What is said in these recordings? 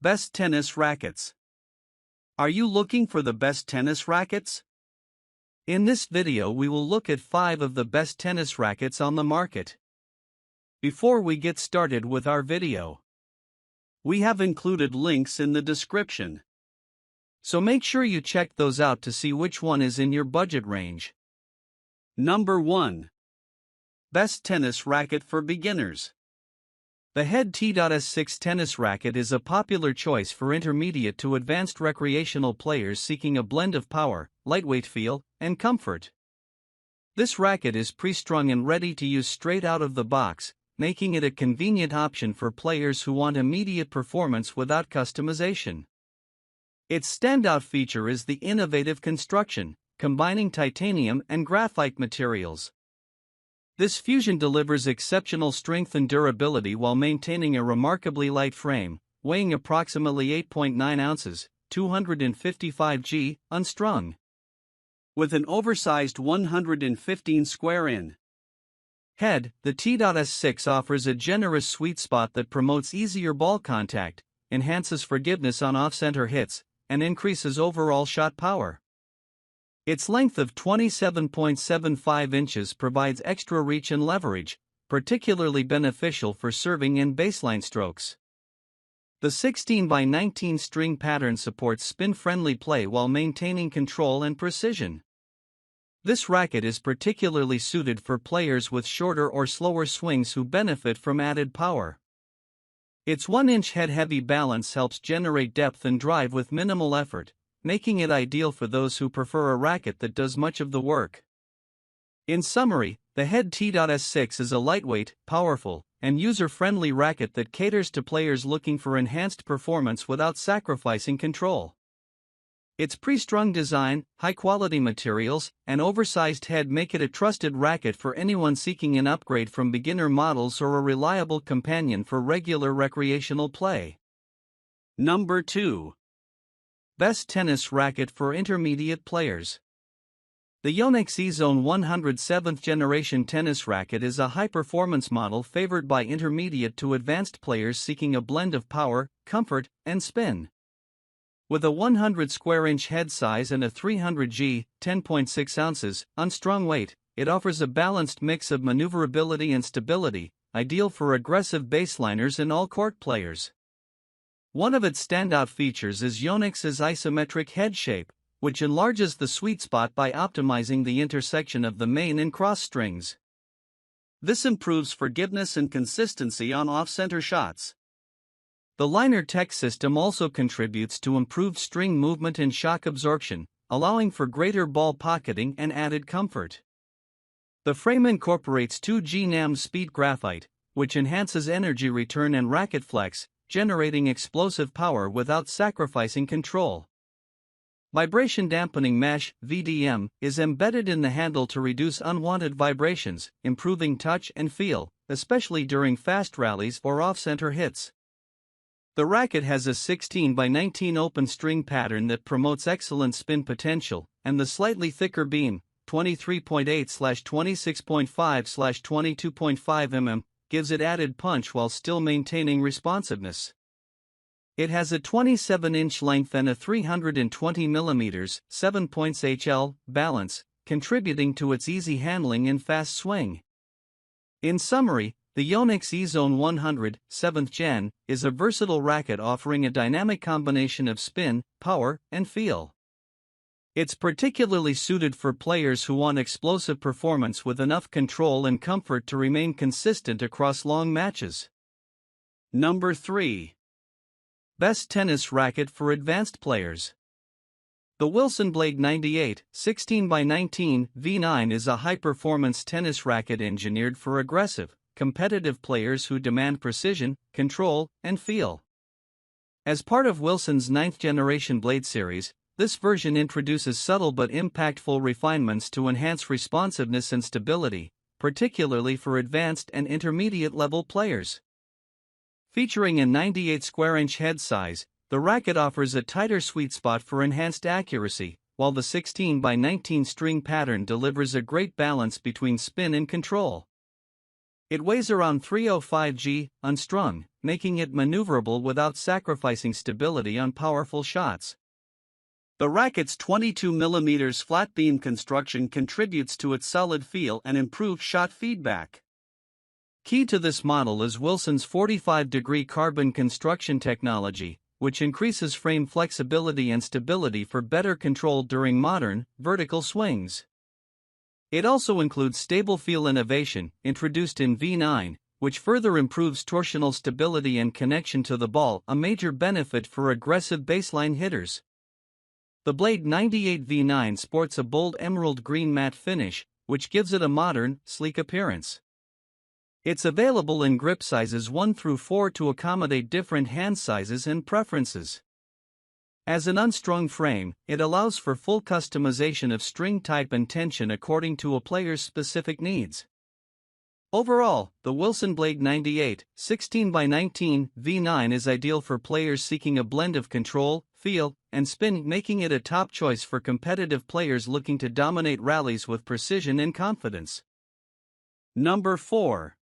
Best tennis rackets. Are you looking for the best tennis rackets? In this video we will look at 5 of the best tennis rackets on the market. Before we get started with our video, we have included links in the description, so make sure you check those out to see which one is in your budget range. Number 1. Best tennis racket for beginners. The Head T.S6 tennis racket is a popular choice for intermediate to advanced recreational players seeking a blend of power, lightweight feel, and comfort. This racket is pre-strung and ready to use straight out of the box, making it a convenient option for players who want immediate performance without customization. Its standout feature is the innovative construction, combining titanium and graphite materials. This fusion delivers exceptional strength and durability while maintaining a remarkably light frame, weighing approximately 8.9 ounces, 255 g, unstrung. With an oversized 115 square in head, the T.S6 offers a generous sweet spot that promotes easier ball contact, enhances forgiveness on off-center hits, and increases overall shot power. Its length of 27.75 inches provides extra reach and leverage, particularly beneficial for serving and baseline strokes. The 16x19 string pattern supports spin-friendly play while maintaining control and precision. This racket is particularly suited for players with shorter or slower swings who benefit from added power. Its 1-inch head-heavy balance helps generate depth and drive with minimal effort, making it ideal for those who prefer a racket that does much of the work. In summary, the Head T.S6 is a lightweight, powerful, and user-friendly racket that caters to players looking for enhanced performance without sacrificing control. Its pre-strung design, high-quality materials, and oversized head make it a trusted racket for anyone seeking an upgrade from beginner models or a reliable companion for regular recreational play. Number 2. Best tennis racket for intermediate players. The Yonex E-Zone 100 7th generation tennis racket is a high-performance model favored by intermediate to advanced players seeking a blend of power, comfort, and spin. With a 100 square inch head size and a 300 g, 10.6 ounces, unstrung weight, it offers a balanced mix of maneuverability and stability, ideal for aggressive baseliners and all-court players. One of its standout features is Yonex's isometric head shape, which enlarges the sweet spot by optimizing the intersection of the main and cross strings. This improves forgiveness and consistency on off-center shots. The liner tech system also contributes to improved string movement and shock absorption, allowing for greater ball pocketing and added comfort. The frame incorporates 2G NAM speed graphite, which enhances energy return and racket flex, generating explosive power without sacrificing control. Vibration dampening mesh (VDM) is embedded in the handle to reduce unwanted vibrations, improving touch and feel, especially during fast rallies or off-center hits. The racket has a 16x19 open string pattern that promotes excellent spin potential, and the slightly thicker beam, 23.8/26.5/22.5 mm, gives it added punch while still maintaining responsiveness. It has a 27-inch length and a 320 mm 7 points HL balance, contributing to its easy handling and fast swing. In summary, the Yonex E-Zone 100 7th Gen is a versatile racket offering a dynamic combination of spin, power, and feel. It's particularly suited for players who want explosive performance with enough control and comfort to remain consistent across long matches. Number 3. Best tennis racket for advanced players. The Wilson Blade 98 16x19 V9 is a high-performance tennis racket engineered for aggressive, competitive players who demand precision, control, and feel. As part of Wilson's 9th generation blade series, this version introduces subtle but impactful refinements to enhance responsiveness and stability, particularly for advanced and intermediate level players. Featuring a 98 square inch head size, the racket offers a tighter sweet spot for enhanced accuracy, while the 16x19 string pattern delivers a great balance between spin and control. It weighs around 305 g, unstrung, making it maneuverable without sacrificing stability on powerful shots. The racket's 22mm flat beam construction contributes to its solid feel and improved shot feedback. Key to this model is Wilson's 45-degree carbon construction technology, which increases frame flexibility and stability for better control during modern, vertical swings. It also includes stable feel innovation, introduced in V9, which further improves torsional stability and connection to the ball, a major benefit for aggressive baseline hitters. The Blade 98 V9 sports a bold emerald green matte finish, which gives it a modern, sleek appearance. It's available in grip sizes 1 through 4 to accommodate different hand sizes and preferences. As an unstrung frame, it allows for full customization of string type and tension according to a player's specific needs. Overall, the Wilson Blade 98 16x19 V9 is ideal for players seeking a blend of control, feel, and spin, making it a top choice for competitive players looking to dominate rallies with precision and confidence. Number 4.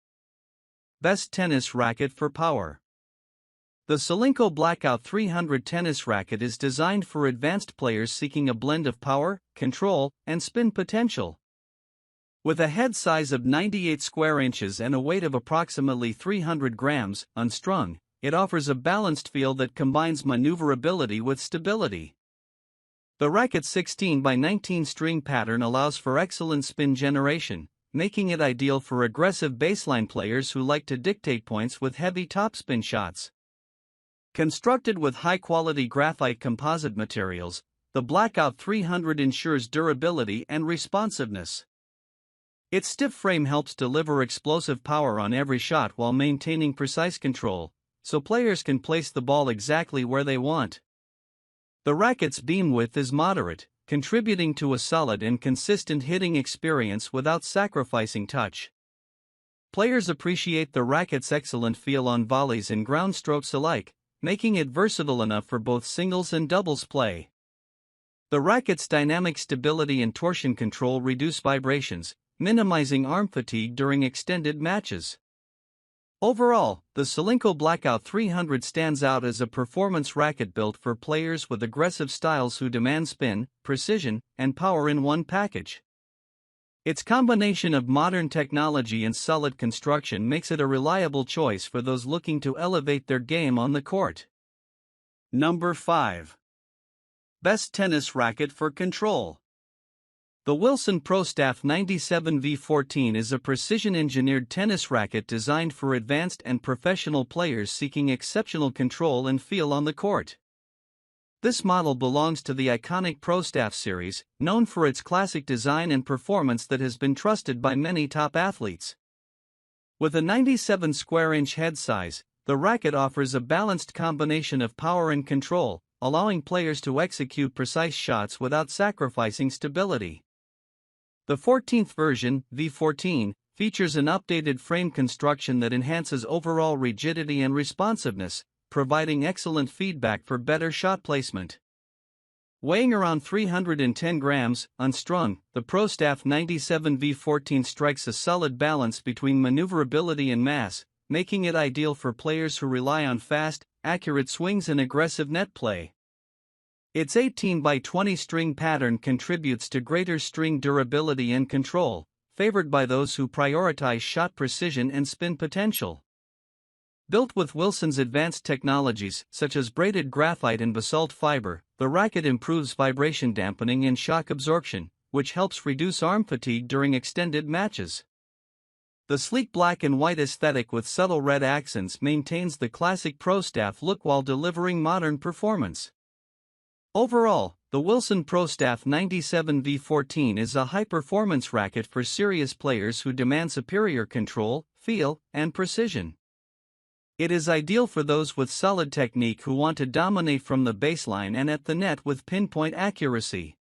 Best tennis racket for power. The Solinco Blackout 300 tennis racket is designed for advanced players seeking a blend of power, control, and spin potential. With a head size of 98 square inches and a weight of approximately 300 grams, unstrung, it offers a balanced feel that combines maneuverability with stability. The racket's 16x19 string pattern allows for excellent spin generation, making it ideal for aggressive baseline players who like to dictate points with heavy topspin shots. Constructed with high-quality graphite composite materials, the Blackout 300 ensures durability and responsiveness. Its stiff frame helps deliver explosive power on every shot while maintaining precise control, so players can place the ball exactly where they want. The racket's beam width is moderate, contributing to a solid and consistent hitting experience without sacrificing touch. Players appreciate the racket's excellent feel on volleys and ground strokes alike, making it versatile enough for both singles and doubles play. The racket's dynamic stability and torsion control reduce vibrations, minimizing arm fatigue during extended matches. Overall, the Solinco Blackout 300 stands out as a performance racket built for players with aggressive styles who demand spin, precision, and power in one package. Its combination of modern technology and solid construction makes it a reliable choice for those looking to elevate their game on the court. Number 5. Best tennis racket for control. The Wilson Pro Staff 97 V14 is a precision-engineered tennis racket designed for advanced and professional players seeking exceptional control and feel on the court. This model belongs to the iconic Pro Staff series, known for its classic design and performance that has been trusted by many top athletes. With a 97 square inch head size, the racket offers a balanced combination of power and control, allowing players to execute precise shots without sacrificing stability. The 14th version, V14, features an updated frame construction that enhances overall rigidity and responsiveness, providing excellent feedback for better shot placement. Weighing around 310 grams, unstrung, the Pro Staff 97 V14 strikes a solid balance between maneuverability and mass, making it ideal for players who rely on fast, accurate swings and aggressive net play. Its 18x20 string pattern contributes to greater string durability and control, favored by those who prioritize shot precision and spin potential. Built with Wilson's advanced technologies, such as braided graphite and basalt fiber, the racket improves vibration dampening and shock absorption, which helps reduce arm fatigue during extended matches. The sleek black and white aesthetic with subtle red accents maintains the classic Pro Staff look while delivering modern performance. Overall, the Wilson Pro Staff 97 V14 is a high-performance racket for serious players who demand superior control, feel, and precision. It is ideal for those with solid technique who want to dominate from the baseline and at the net with pinpoint accuracy.